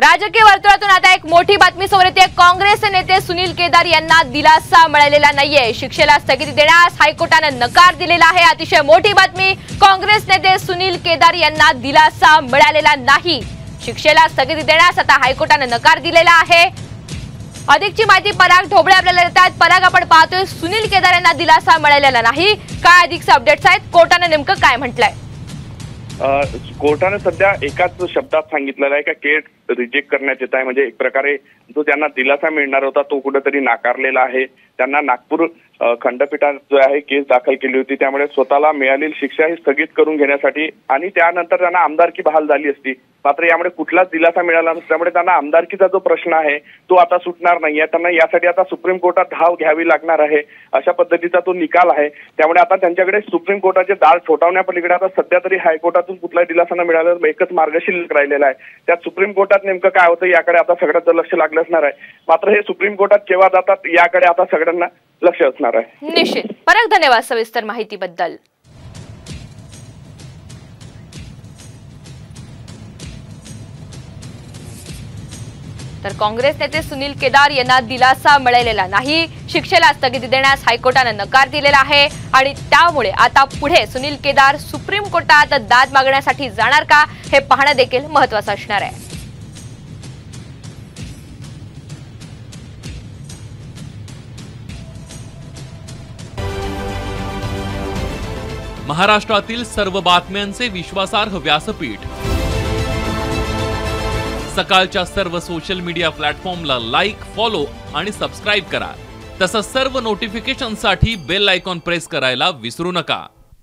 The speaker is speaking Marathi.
राजकीय वर्तुळातून आता एक मोठी बातमी समोर येते। काँग्रेसचे नेते सुनील केदार यांना दिलासा मिळालेला नाहीये। शिक्षेला स्थगिती देण्यास हायकोर्टाने नकार दिलेला आहे। अतिशय मोठी बातमी, काँग्रेस नेते सुनील केदार यांना दिलासा मिळालेला नाही। शिक्षेला स्थगिती देण्यास आता हायकोर्टाने नकार दिलेला आहे। अधिकची माहिती पराग ढोबळे आपल्याला देतात। पराग, आपण पाहतोय सुनील केदार यांना दिलासा मिळालेला नाही, काय अधिकचे अपडेट्स आहेत? कोर्टाने नेमकं काय म्हटलंय? कोर्टाने सध्या एकाच शब्दात सांगितलेलं आहे की केस रिजेक्ट करण्यात येत आहे। म्हणजे एक प्रकारे जो त्यांना दिलासा मिळणार होता तो कुठेतरी नाकारलेला आहे। त्यांना नागपूर खंडपीठात जो आहे केस दाखल केली होती, त्यामुळे स्वतःला मिळालेली शिक्षा ही स्थगित करून घेण्यासाठी आणि त्यानंतर त्यांना आमदारकी बहाल झाली असती। मात्र यामुळे कुठलाच दिलासा मिळाला नसल्यामुळे त्यांना आमदारकीचा जो प्रश्न आहे तो आता सुटणार नाहीये। त्यांना यासाठी आता सुप्रीम कोर्टात धाव घ्यावी लागणार आहे, अशा पद्धतीचा तो निकाल आहे। त्यामुळे आता त्यांच्याकडे सुप्रीम कोर्टाचे दार ठोठावण्यापलीकडे आता सध्या तरी हायकोर्टातून कुठलाही दिलासा न मिळाला एकच मार्ग शिल्लक राहिलेला आहे। त्यात सुप्रीम कोर्टात नेमकं काय होतं याकडे आता सगळ्यांचं लक्ष लागलं असणार आहे। मात्र हे सुप्रीम कोर्टात केव्हा जातात याकडे आता सगळ्यांना लक्ष असणार आहे। निश्चित। परत धन्यवाद सविस्तर माहितीबद्दल। तर काँग्रेस नेते सुनील केदार यांना दिलासा मिळालेला नाही। शिक्षेला स्थगिती देण्यास हायकोर्टाने नकार दिलेला आहे आणि त्यामुळे आता पुढे सुनील केदार सुप्रीम कोर्टात दाद मागण्यासाठी जाणार का हे पाहणं देखील महत्त्वाचं असणार आहे। महाराष्ट्रातील सर्व बातम्यांचे विश्वासार्ह व्यासपीठ सकाळच्या सर्व सोशल मीडिया प्लॅटफॉर्मला लाईक, फॉलो आणि सबस्क्राइब करा। तसंच सर्व नोटिफिकेशनसाठी बेल आयकॉन प्रेस करायला विसरू नका।